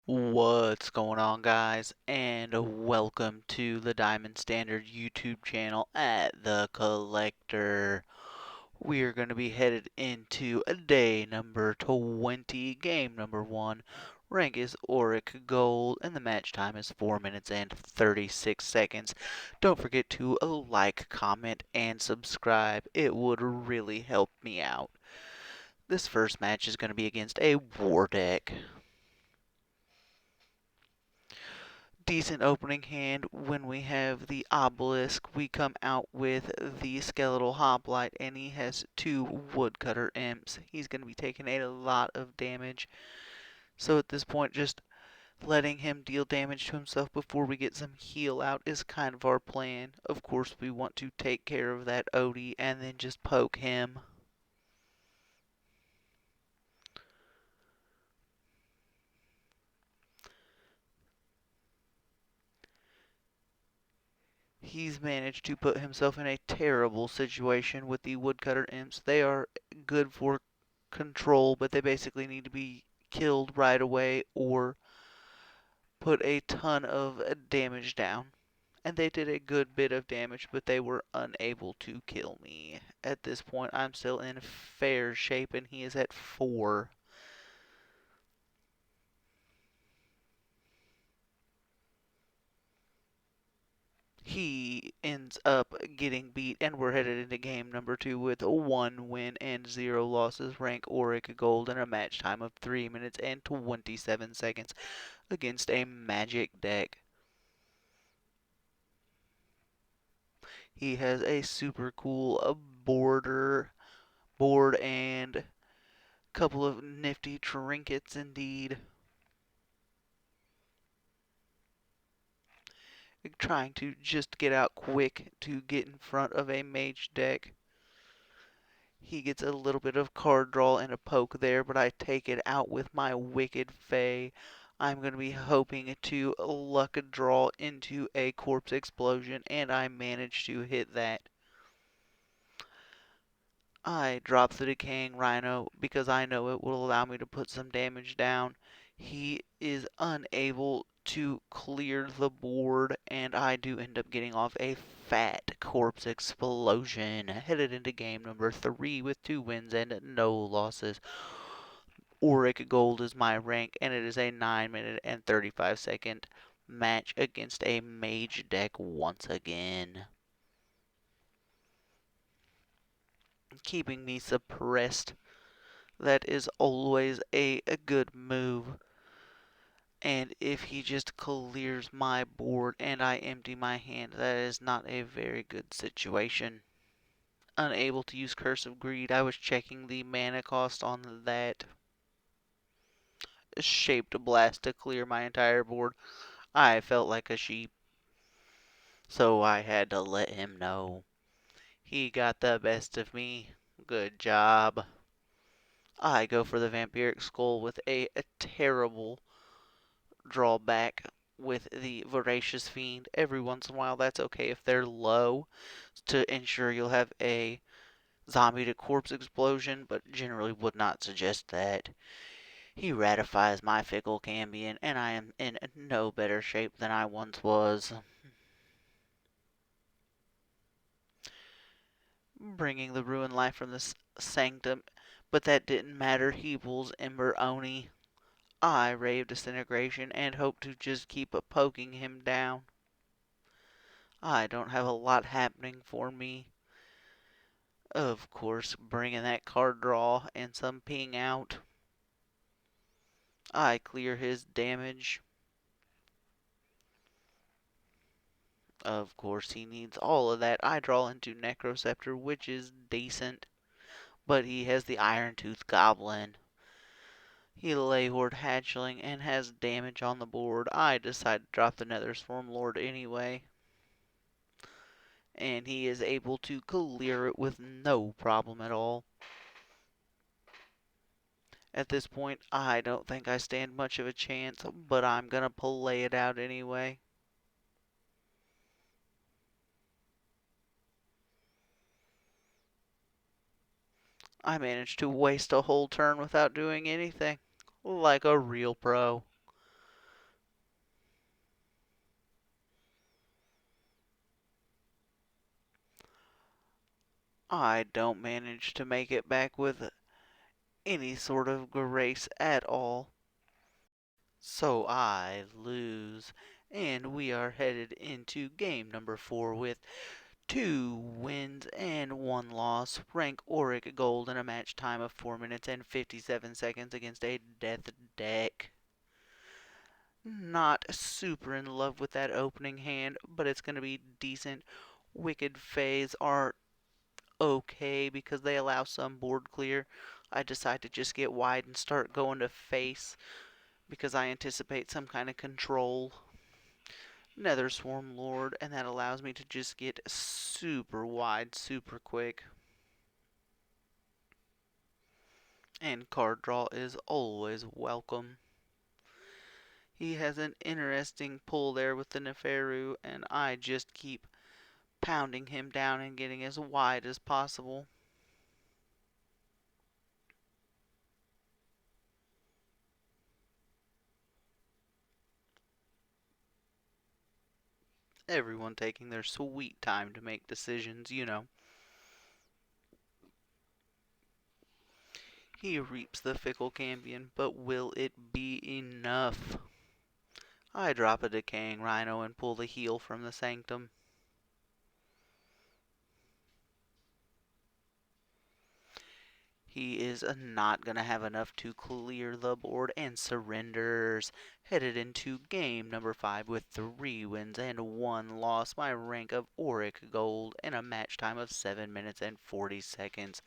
What's going on, guys, and welcome to the Diamond Standard YouTube channel at The Collector. We are going to be headed into day number 20, game number 1. Rank is Auric Gold, and the match time is 4 minutes and 36 seconds. Don't forget to like, comment, and subscribe. It would really help me out. This first match is going to be against a War deck. Decent opening hand. When we have the obelisk, we come out with the skeletal hoplite, and he has two woodcutter imps. He's going to be taking a lot of damage. So at this point, just letting him deal damage to himself before we get some heal out is kind of our plan. Of course, we want to take care of that Odie and then just poke him. He's managed to put himself in a terrible situation with the woodcutter imps. They are good for control, but they basically need to be killed right away or put a ton of damage down. And they did a good bit of damage, but they were unable to kill me. At this point, I'm still in fair shape, and he is at 4. He ends up getting beat, and we're headed into game number 2 with 1 win and 0 losses. Rank Auric Gold and a match time of 3 minutes and 27 seconds against a magic deck. He has a super cool board and a couple of nifty trinkets indeed. Trying to just get out quick to get in front of a mage deck. He gets a little bit of card draw and a poke there, but I take it out with my Wicked Fae. I'm going to be hoping to luck a draw into a corpse explosion, and I manage to hit that. I drop the Decaying Rhino because I know it will allow me to put some damage down. He is unable to clear the board, and I do end up getting off a fat corpse explosion. Headed into game number 3 with 2 wins and no losses. Auric Gold is my rank, and it is a 9 minute and 35-second match against a mage deck once again. Keeping me suppressed. That is always a good move. And if he just clears my board and I empty my hand, that is not a very good situation. Unable to use Curse of Greed, I was checking the mana cost on that Shaped Blast to clear my entire board. I felt like a sheep, so I had to let him know. He got the best of me. Good job. I go for the Vampiric Skull with a terrible drawback with the Voracious Fiend. Every once in a while, that's okay if they're low to ensure you'll have a zombie to corpse explosion, but generally would not suggest that. He ratifies my Fickle Cambion, and I am in no better shape than I once was. Bringing the Ruin Life from the Sanctum, but that didn't matter. He pulls Ember Oni. I rave Disintegration and hope to just keep poking him down. I don't have a lot happening for me. Of course, bringing that card draw and some ping out. I clear his damage. Of course, he needs all of that. I draw into Necrosceptor, which is decent. But he has the Iron Tooth Goblin. He Leyhorde Hatchling and has damage on the board. I decide to drop the Nether Swarm Lord anyway. And he is able to clear it with no problem at all. At this point, I don't think I stand much of a chance, but I'm going to play it out anyway. I managed to waste a whole turn without doing anything. Like a real pro. I don't manage to make it back with any sort of grace at all. So I lose, and we are headed into game number 4 with 2 wins and 1 loss. Rank Auric Gold in a match time of 4 minutes and 57 seconds against a death deck. Not super in love with that opening hand, but it's going to be decent. Wicked Fays are okay because they allow some board clear. I decide to just get wide and start going to face because I anticipate some kind of control. Nether Swarm Lord, and that allows me to just get super wide super quick. And card draw is always welcome. He has an interesting pull there with the Neferu, and I just keep pounding him down and getting as wide as possible. Everyone taking their sweet time to make decisions, you know. He reaps the Fickle Cambion, but will it be enough? I drop a Decaying Rhino and pull the heal from the Sanctum. He is not going to have enough to clear the board and surrenders. Headed into game number 5 with 3 wins and 1 loss. My rank of Auric Gold and a match time of 7 minutes and 40 seconds.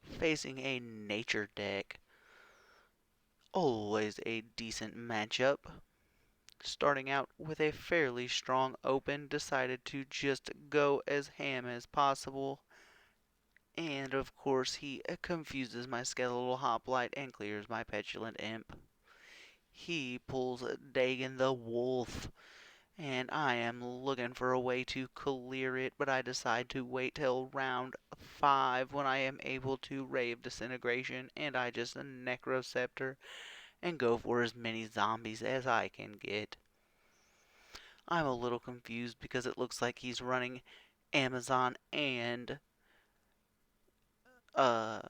Facing a nature deck. Always a decent matchup. Starting out with a fairly strong open, decided to just go as ham as possible. And of course, he confuses my skeletal hoplite and clears my petulant imp. He pulls Dagon the Wolf, and I am looking for a way to clear it, but I decide to wait till round 5 when I am able to Rave Disintegration, and I just Necroscepter and go for as many zombies as I can get. I'm a little confused because it looks like he's running Amazon and uh,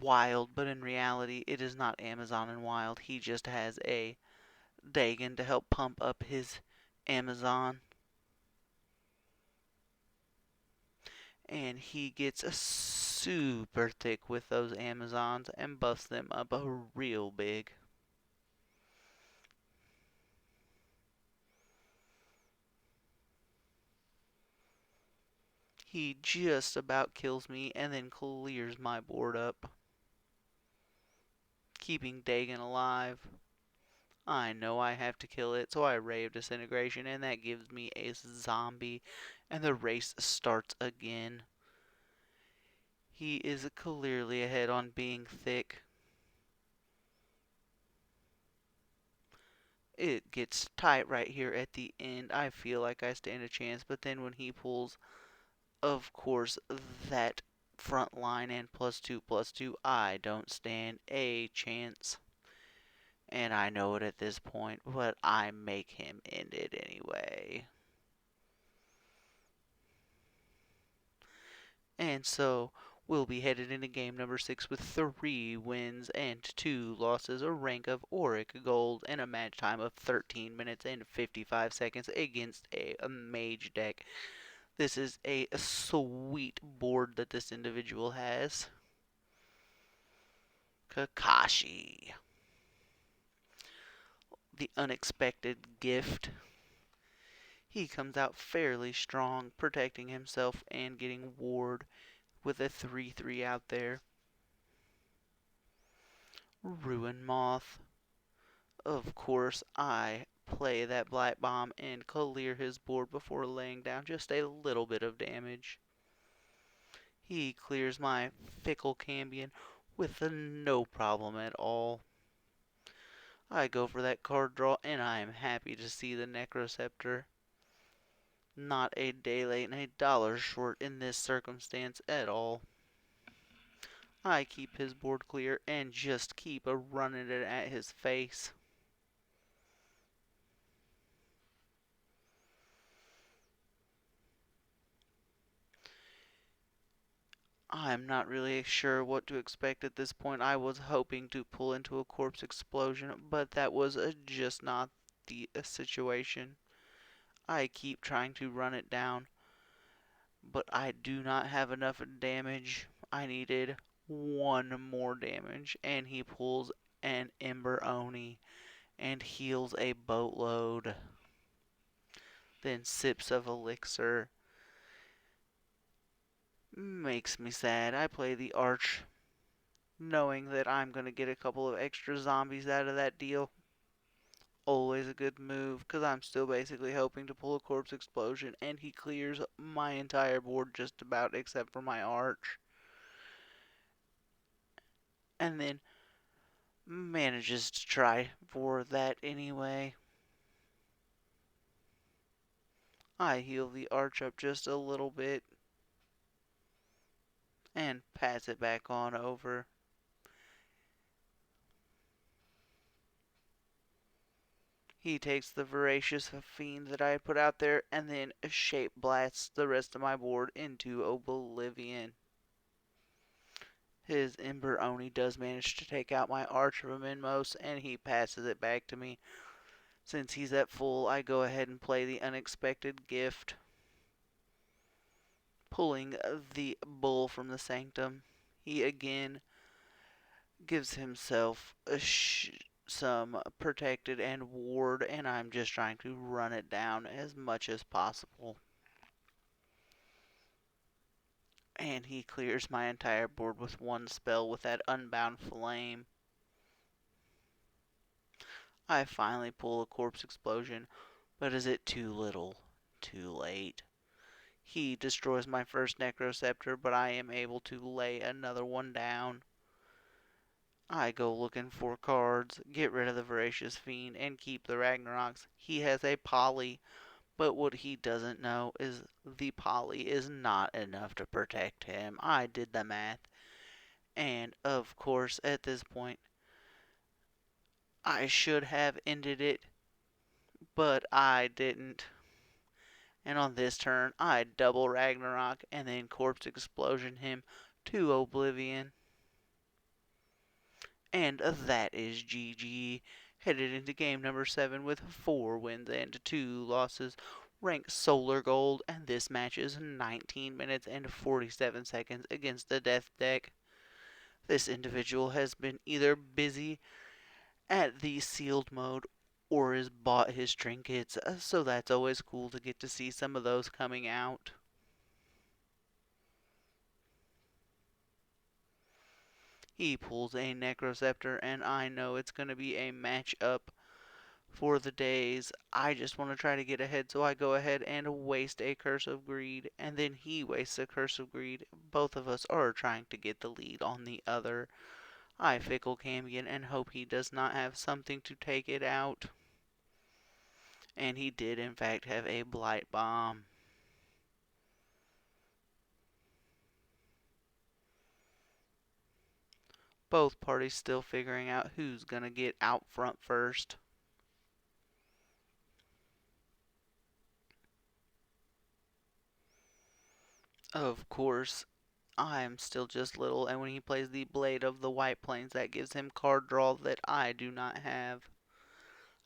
Wild, but in reality, it is not Amazon and Wild. He just has a Dagon to help pump up his Amazon. And he gets super thick with those Amazons and buffs them up real big. He just about kills me and then clears my board up, keeping Dagon alive. I know I have to kill it, so I Rave Disintegration, and that gives me a zombie, and the race starts again. He is clearly ahead on being thick. It gets tight right here at the end. I feel like I stand a chance, but then when he pulls, of course, that front line and +2/+2, I don't stand a chance. And I know it at this point, but I make him end it anyway. And so we'll be headed into game number 6 with 3 wins and 2 losses, a rank of Auric Gold, and a match time of 13 minutes and 55 seconds against a mage deck. This is a sweet board that this individual has. Kakashi. The unexpected gift. He comes out fairly strong, protecting himself and getting ward with a 3/3 out there. Ruin Moth. Of course, I play that Blight Bomb and clear his board before laying down just a little bit of damage. He clears my Fickle Cambion with no problem at all. I go for that card draw, and I am happy to see the Necroscepter. Not a day late and a dollar short in this circumstance at all. I keep his board clear and just keep running it at his face. I'm not really sure what to expect at this point. I was hoping to pull into a corpse explosion, but that was just not the situation. I keep trying to run it down, but I do not have enough damage. I needed one more damage, and he pulls an Ember Oni and heals a boatload, then sips of elixir. Makes me sad. I play the Arch knowing that I'm going to get a couple of extra zombies out of that deal. Always a good move, because I'm still basically hoping to pull a corpse explosion, and he clears my entire board just about except for my Arch. And then manages to try for that anyway. I heal the Arch up just a little bit and pass it back on over. He takes the voracious fiend that I put out there and then shape blasts the rest of my board into oblivion. His Ember Oni does manage to take out my Arch of Minmos, and he passes it back to me. Since he's at full, I go ahead and play the Unexpected Gift, pulling the Bull from the Sanctum. He again gives himself some protected and ward, and I'm just trying to run it down as much as possible. And he clears my entire board with one spell with that Unbound Flame. I finally pull a Corpse Explosion, but is it too little, too late? He destroys my first Necroceptor, but I am able to lay another one down. I go looking for cards, get rid of the Voracious Fiend, and keep the Ragnaroks. He has a Poly, but what he doesn't know is the Poly is not enough to protect him. I did the math. And, of course, at this point, I should have ended it, but I didn't. And on this turn, I double Ragnarok and then Corpse Explosion him to Oblivion. And that is GG. Headed into game number 7 with 4 wins and 2 losses. Ranked Solar Gold, and this match is 19 minutes and 47 seconds against the Death deck. This individual has been either busy at the sealed mode or has bought his trinkets, so that's always cool to get to see some of those coming out. He pulls a Necroceptor, and I know it's going to be a matchup for the days. I just want to try to get ahead, so I go ahead and waste a Curse of Greed, and then he wastes a Curse of Greed. Both of us are trying to get the lead on the other. I Fickle Cambion and hope he does not have something to take it out. And he did, in fact, have a Blight Bomb. Both parties still figuring out who's going to get out front first. Of course, I'm still just little, and when he plays the Blade of the White Plains, that gives him card draw that I do not have.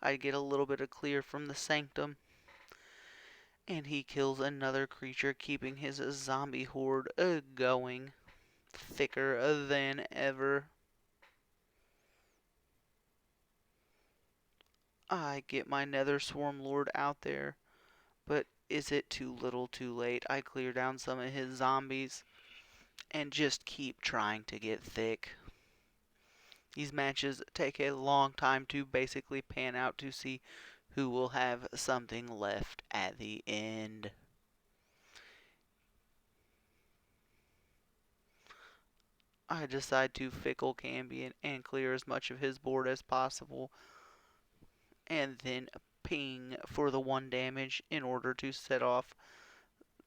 I get a little bit of clear from the Sanctum, and he kills another creature, keeping his zombie horde going thicker than ever. I get my Nether Swarm Lord out there, but is it too little too late? I clear down some of his zombies and just keep trying to get thick. These matches take a long time to basically pan out to see who will have something left at the end. I decide to Fickle Cambion and clear as much of his board as possible, and then ping for the 1 damage in order to set off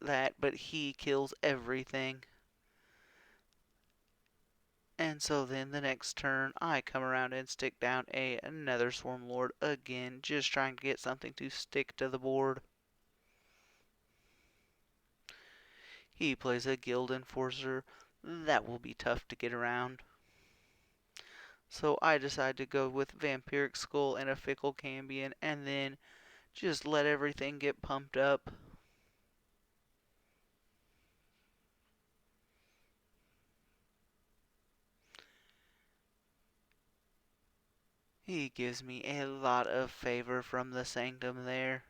that, but he kills everything. And so then the next turn, I come around and stick down another Swarm Lord again, just trying to get something to stick to the board. He plays a Guild Enforcer that will be tough to get around. So I decided to go with Vampiric Skull and a Fickle Cambion and then just let everything get pumped up. He gives me a lot of favor from the Sanctum there,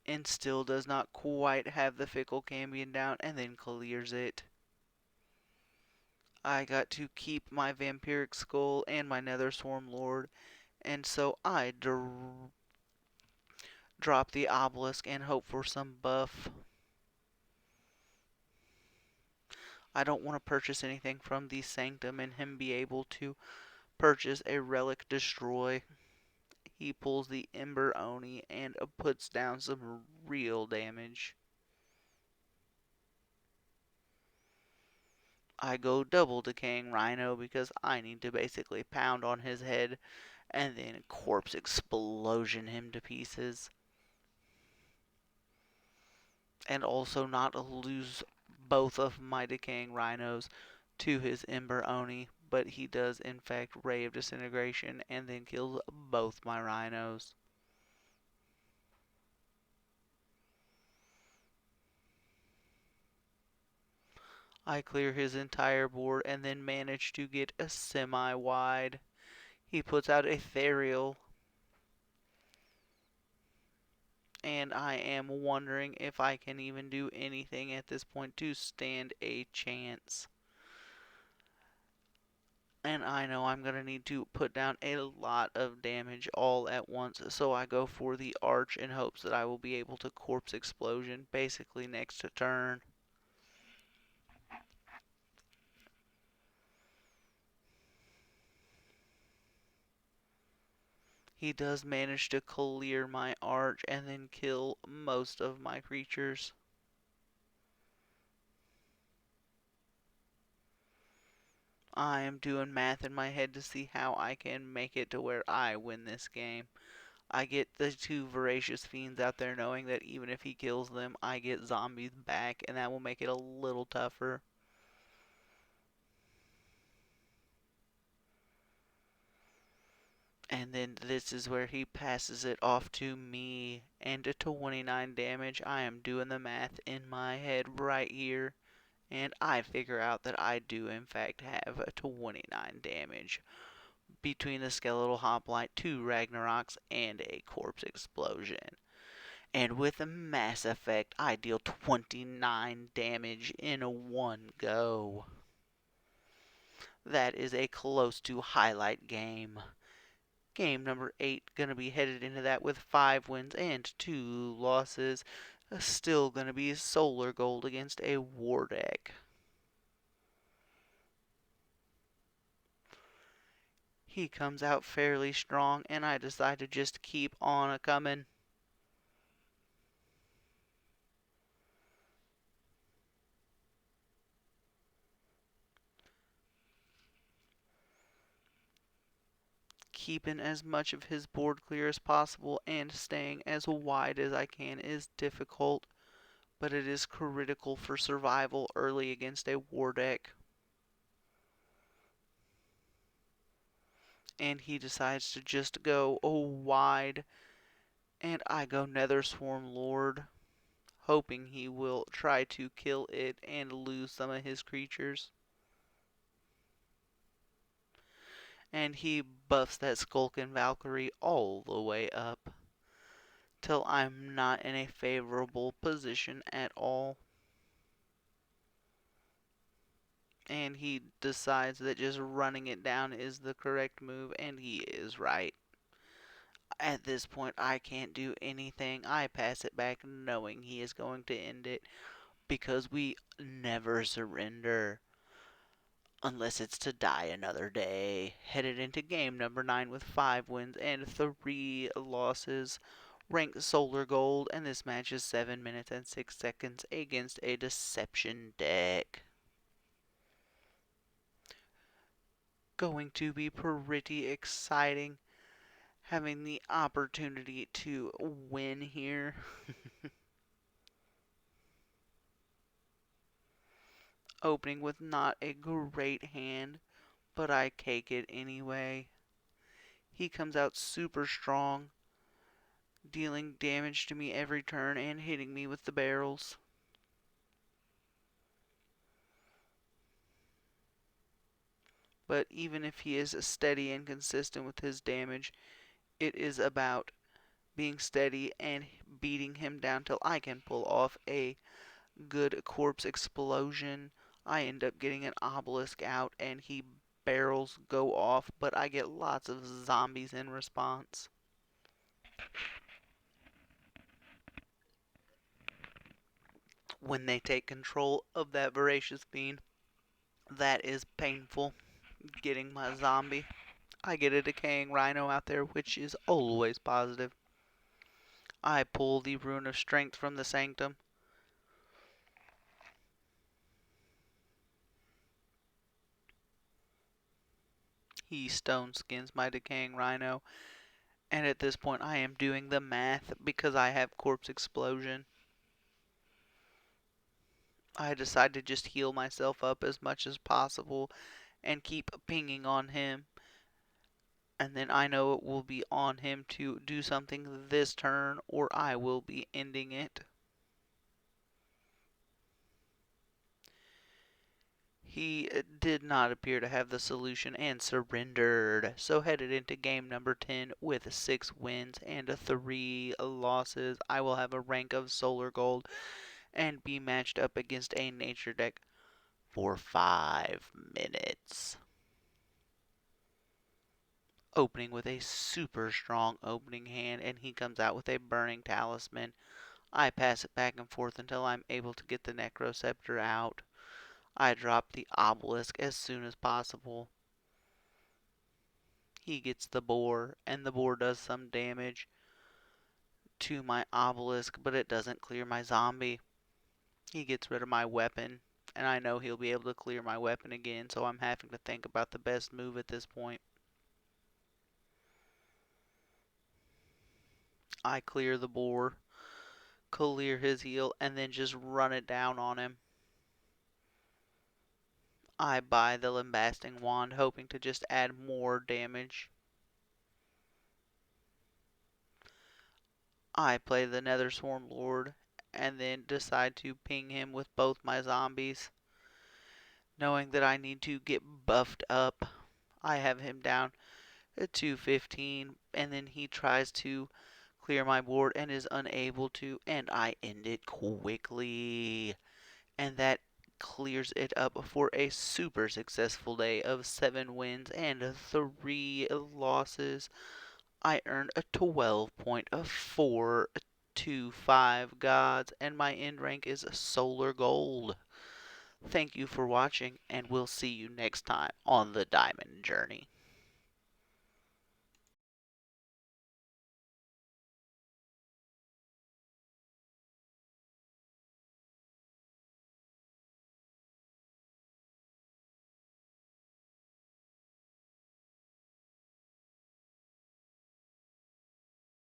and still does not quite have the Fickle Cambion down, and then clears it. I got to keep my Vampiric Skull and my Nether Swarm Lord, and so I drop the Obelisk and hope for some buff. I don't want to purchase anything from the Sanctum and him be able to purchase a Relic Destroy. He pulls the Ember Oni and puts down some real damage. I go double Decaying Rhino because I need to basically pound on his head and then Corpse Explosion him to pieces. And also not lose both of my Decaying Rhinos to his Ember Oni, but he does in fact Ray of Disintegration and then kills both my Rhinos. I clear his entire board and then manage to get a semi-wide. He puts out a Ethereal, and I am wondering if I can even do anything at this point to stand a chance. And I know I'm going to need to put down a lot of damage all at once, so I go for the Arch in hopes that I will be able to Corpse Explosion basically next turn. He does manage to clear my Arch and then kill most of my creatures. I am doing math in my head to see how I can make it to where I win this game. I get the two Voracious Fiends out there knowing that even if he kills them, I get zombies back, and that will make it a little tougher. And then this is where he passes it off to me, and to 29 damage. I am doing the math in my head right here, and I figure out that I do in fact have a 29 damage between the Skeletal Hoplite, 2 Ragnaroks, and a Corpse Explosion. And with a Mass Effect, I deal 29 damage in one go. That is a close to highlight game. Game number 8, gonna be headed into that with 5 wins and 2 losses. Still gonna be Solar Gold against a War deck. He comes out fairly strong, and I decide to just keep on a-coming. Keeping as much of his board clear as possible and staying as wide as I can is difficult, but it is critical for survival early against a war deck. And he decides to just go wide, and I go Nether Swarm Lord, hoping he will try to kill it and lose some of his creatures. And he buffs that Skulkin Valkyrie all the way up till I'm not in a favorable position at all. And he decides that just running it down is the correct move, and he is right. At this point, I can't do anything. I pass it back knowing he is going to end it because we never surrender unless it's to die another day. Headed into game number 9 with 5 wins and 3 losses. Ranked Solar Gold, and this match is 7 minutes and 6 seconds against a Deception deck. Going to be pretty exciting having the opportunity to win here. opening with not a great hand, but I cake it anyway. He comes out super strong, dealing damage to me every turn and hitting me with the barrels. But even if he is steady and consistent with his damage, it is about being steady and beating him down till I can pull off a good corpse explosion. I end up getting an obelisk out and he barrels go off, but I get lots of zombies in response. When they take control of that voracious being, that is painful. Getting my zombie. I get a decaying rhino out there, which is always positive. I pull the rune of strength from the sanctum. He stone skins my decaying rhino, and at this point I am doing the math because I have corpse explosion. I decide to just heal myself up as much as possible and keep pinging on him. And then I know it will be on him to do something this turn or I will be ending it. He did not appear to have the solution and surrendered. So headed into game number 10 with 6 wins and 3 losses. I will have a rank of Solar Gold and be matched up against a nature deck for 5 minutes. Opening with a super strong opening hand, and he comes out with a burning talisman. I pass it back and forth until I'm able to get the Necroscepter out. I drop the obelisk as soon as possible. He gets the boar, and the boar does some damage to my obelisk, but it doesn't clear my zombie. He gets rid of my weapon, and I know he'll be able to clear my weapon again, so I'm having to think about the best move at this point. I clear the boar, clear his heal, and then just run it down on him. I buy the Lambasting Wand, hoping to just add more damage. I play the Nether Swarm Lord, and then decide to ping him with both my zombies. Knowing that I need to get buffed up, I have him down at 215, and then he tries to clear my board and is unable to, and I end it quickly. And that clears it up for a super successful day of 7 wins and 3 losses. I earned a 12.425 gods, and my end rank is Solar Gold. Thank you for watching, and we'll see you next time on the Diamond Journey.